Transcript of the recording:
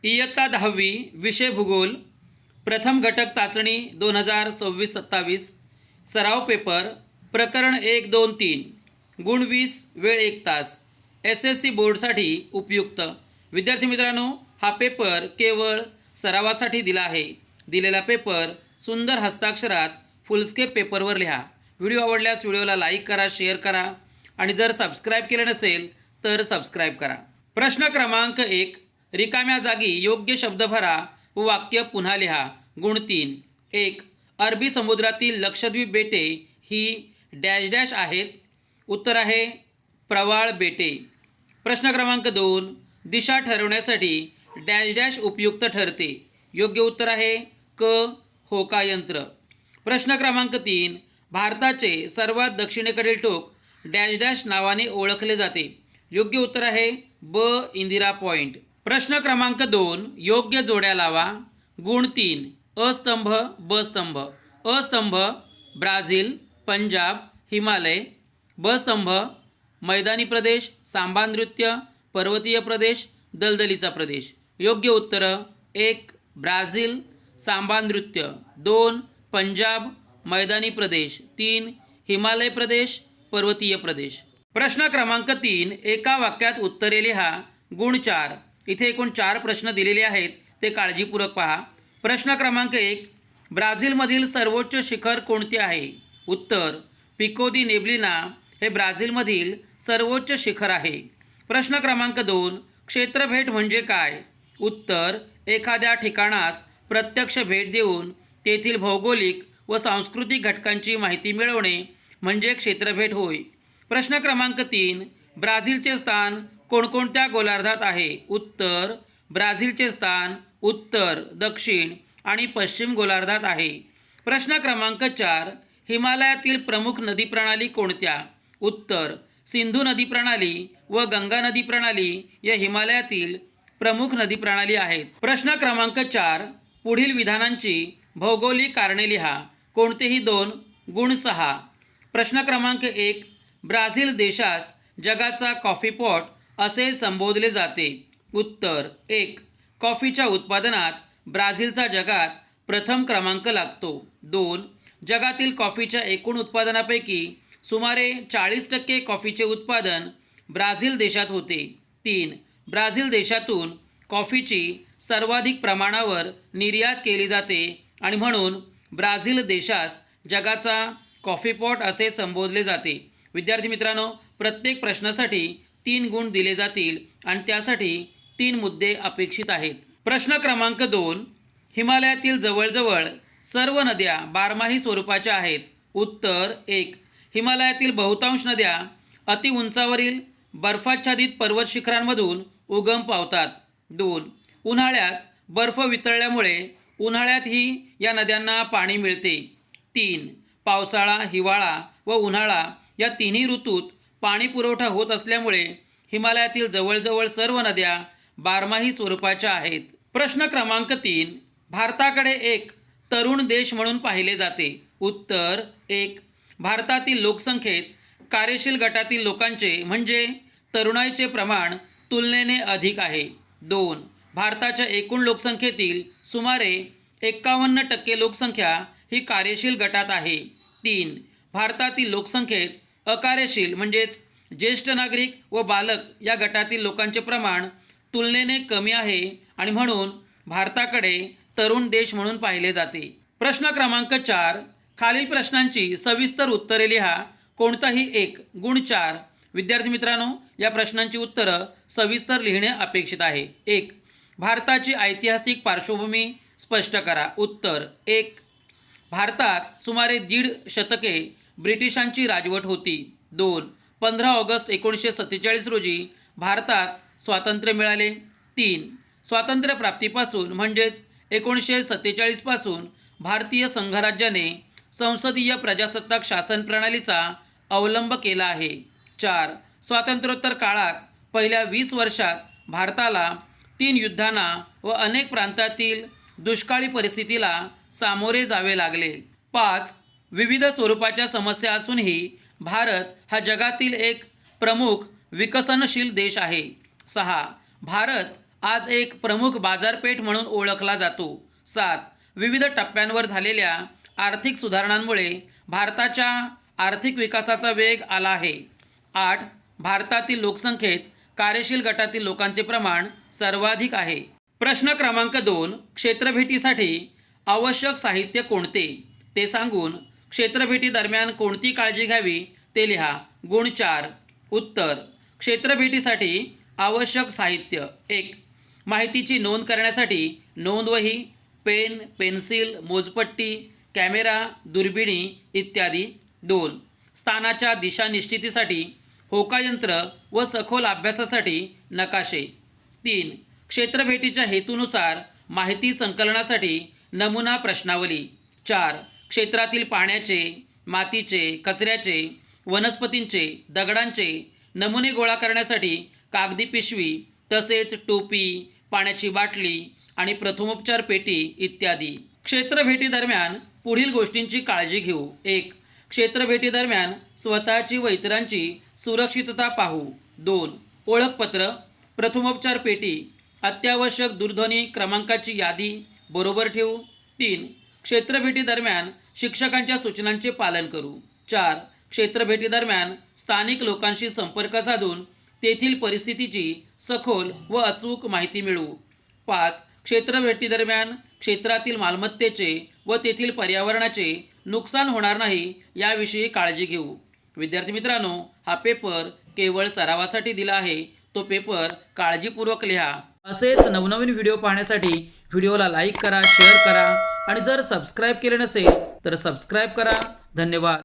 इयत्ता 10वी विषय भूगोल प्रथम घटक चाचणी 2026-27 सराव पेपर प्रकरण 1, 2, 3 गुण 20 वेळ 1 तास SSC बोर्डसाठी उपयुक्त। विद्यार्थी मित्रांनो, हा पेपर केवळ सरावासाठी दिला आहे। दिलेला पेपर सुंदर हस्ताक्षरात फुलस्केप पेपरवर लिहा। व्हिडिओ आवडल्यास व्हिडिओला लाईक करा, शेअर करा आणि जर सबस्क्राईब केले नसेल तर सबस्क्राईब करा। प्रश्न क्रमांक 1, रिकाम्या जागी योग्य शब्द भरा व वाक्य पुन्हा लिहा। गुण 3, 1. अरबी समुद्रातील लक्षद्वीप बेटे ही डॅश डॅश आहेत। उत्तर आहे प्रवाळ बेटे। प्रश्न क्रमांक 2, दिशा ठरवण्यासाठी डॅश डॅश उपयुक्त ठरते। योग्य उत्तर आहे क होकायंत्र। प्रश्न क्रमांक 3, भारताचे सर्वात दक्षिणेकडील टोक डॅश डॅश नावाने ओळखले जाते। योग्य उत्तर आहे ब इंदिरा पॉइंट। प्रश्न क्रमांक 2, योग्य जोड्या लावा। गुण 3, अ स्तंभ ब स्तंभ। अ स्तंभ ब्राझील, पंजाब, हिमालय। ब स्तंभ मैदानी प्रदेश, सांबा नृत्य, पर्वतीय प्रदेश, दलदलीचा प्रदेश। योग्य उत्तर 1 ब्राझील, सांबा नृत्य, 2 पंजाब, मैदानी प्रदेश, 3 हिमालय प्रदेश, पर्वतीय प्रदेश। प्रश्न क्रमांक 3, एका वाक्यात उत्तरे लिहा। गुण 4, इथे एकूण 4 प्रश्न दिलेले आहेत, ते काळजीपूर्वक पहा। प्रश्न क्रमांक 1, ब्राझीलमधील सर्वोच्च शिखर कोणते आहे? उत्तर पिको दी नेब्लिना हे ब्राझीलमधील सर्वोच्च शिखर आहे। प्रश्न क्रमांक 2, क्षेत्रभेट म्हणजे काय? उत्तर एखाद्या ठिकाणास प्रत्यक्ष भेट देऊन तेथील भौगोलिक व सांस्कृतिक घटकांची माहिती मिळवणे म्हणजे क्षेत्रभेट होय। प्रश्न क्रमांक 3, ब्राझीलचे स्थान कोणकोणत्या गोलार्धात आहे? उत्तर ब्राझीलचे स्थान उत्तर, दक्षिण आणि पश्चिम गोलार्धात आहे। प्रश्न क्रमांक 4, हिमालयातील प्रमुख नदी प्रणाली कोणत्या? उत्तर सिंधू नदी प्रणाली व गंगा नदी प्रणाली या हिमालयातील प्रमुख नदी प्रणाली आहेत। प्रश्न क्रमांक 4, पुढील विधानांची भौगोलिक कारणे लिहा। कोणतेही 2 गुण 6। प्रश्न क्रमांक 1, ब्राझील देशास जगाचा कॉफी पॉट असे संबोधले जाते। उत्तर 1 कॉफीच्या उत्पादनात ब्राझीलचा जगात प्रथम क्रमांक लागतो। 2 जगातील कॉफीच्या एकूण उत्पादनापैकी सुमारे 40% कॉफीचे उत्पादन ब्राझील देशात होते। 3 ब्राझील देशातून कॉफीची सर्वाधिक प्रमाणावर निर्यात केली जाते आणि म्हणून ब्राझील देशास जगाचा कॉफी पॉट असे संबोधले जाते। विद्यार्थी मित्रांनो, प्रत्येक प्रश्नासाठी 3 गुण दिले जातील आणि त्यासाठी 3 मुद्दे अपेक्षित आहेत। प्रश्न क्रमांक 2, हिमालयातील जवळजवळ सर्व नद्या बारमाही स्वरूपाच्या आहेत। उत्तर 1 हिमालयातील बहुतांश नद्या अतिउंचावरील बर्फाच्छादित पर्वत शिखरांमधून उगम पावतात। 2 उन्हाळ्यात बर्फ वितळल्यामुळे उन्हाळ्यातही या नद्यांना पाणी मिळते। 3 पावसाळा, हिवाळा व उन्हाळा या तिन्ही ऋतूत पाणी पुरवठा होत असल्यामुळे हिमालयातील जवळजवळ सर्व नद्या बारमाही स्वरूपाच्या आहेत। प्रश्न क्रमांक 3, भारताकडे एक तरुण देश म्हणून पाहिले जाते। उत्तर 1 भारतातील लोकसंख्येत कार्यशील गटातील लोकांचे म्हणजे तरुणाईचे प्रमाण तुलनेने अधिक आहे। 2 भारताच्या एकूण लोकसंख्येतील सुमारे 51% लोकसंख्या ही कार्यशील गटात आहे। 3 भारतातील लोकसंख्येत अकार्यशील म्हणजेच ज्येष्ठ नागरिक व बालक या गटातील लोकांचे प्रमाण तुलनेने कमी आहे आणि म्हणून भारताकडे तरुण देश म्हणून पाहिले जाते। प्रश्न क्रमांक 4, खालील प्रश्नांची सविस्तर उत्तरे लिहा। कोणताही 1 गुण 4। विद्यार्थी मित्रांनो, या प्रश्नांची उत्तरं सविस्तर लिहिणे अपेक्षित आहे। 1 भारताची ऐतिहासिक पार्श्वभूमी स्पष्ट करा। उत्तर 1 भारतात सुमारे 1.5 शतके ब्रिटिशांची राजवट होती। 2 15 ऑगस्ट 1947 रोजी भारतात स्वातंत्र्य मिळाले। 3 स्वातंत्र्यप्राप्तीपासून म्हणजेच 1947 पासून भारतीय संघराज्याने संसदीय प्रजासत्ताक शासन प्रणालीचा अवलंब केला आहे। 4 स्वातंत्र्योत्तर काळात पहिल्या 20 वर्षात भारताला 3 युद्धांना व अनेक प्रांतातील दुष्काळी परिस्थितीला सामोरे जावे लागले। 5 विविध स्वरूपाच्या समस्या असूनही भारत हा जगातील एक प्रमुख विकसनशील देश आहे। 6 भारत आज एक प्रमुख बाजारपेठ म्हणून ओळखला जातो. 7. विविध टप्प्यांवर झालेल्या आर्थिक सुधारणांमुळे भारताच्या आर्थिक विकासाचा वेग आला आहे. 8. भारतातील लोकसंख्येत कार्यशील गटातील लोकांचे प्रमाण सर्वाधिक आहे. प्रश्न क्रमांक 2. क्षेत्रभेटीसाठी आवश्यक साहित्य कोणते ते सांगून क्षेत्रभेटी दरम्यान कोणती काळजी घ्यावी ते लिहा. गुण 4. उत्तर. क्षेत्रभेटीसाठी आवश्यक साहित्य. 1. माहितीची नोंद करण्यासाठी नोंदवही, पेन, पेन्सिल, मोजपट्टी, कॅमेरा, दुर्बिणी इत्यादी. 2. स्थानाच्या दिशा निश्चितीसाठी होकायंत्र व सखोल अभ्यासासाठी नकाशे. 3. क्षेत्रभेटीच्या हेतूनुसार माहिती संकलनासाठी नमुना प्रश्नावली. 4. क्षेत्रातील पाण्याचे, मातीचे, कचऱ्याचे, वनस्पतींचे, दगडांचे नमुने गोळा करण्यासाठी कागदी पिशवी तसेच टोपी, पाण्याची बाटली आणि प्रथमोपचार पेटी इत्यादी. क्षेत्रभेटी दरम्यान पुढील गोष्टींची काळजी घेऊ. 1. क्षेत्रभेटी दरम्यान स्वतःची व इतरांची सुरक्षितता पाहू. 2. ओळखपत्र, प्रथमोपचार पेटी, अत्यावश्यक दूरध्वनी क्रमांकाची यादी बरोबर ठेवू. 3. क्षेत्रभेटी दरम्यान शिक्षकांच्या सूचनांचे पालन करू. 4. क्षेत्रभेटी दरम्यान स्थानिक लोकांशी संपर्क साधून तेथील परिस्थितीची सखोल व अचूक माहिती मिळवू. 5. क्षेत्रभेटी दरम्यान क्षेत्रातील मालमत्तेचे व तेथील पर्यावरणाचे नुकसान होणार नाही याविषयी काळजी घेऊ. विद्यार्थी मित्रांनो, हा पेपर केवळ सरावासाठी दिला आहे. तो पेपर काळजीपूर्वक लिहा. असेच नवनवीन व्हिडिओ पाहण्यासाठी व्हिडिओला लाईक करा, शेअर करा आणि जर सबस्क्राईब केले नसेल तर सबस्क्राईब करा. धन्यवाद.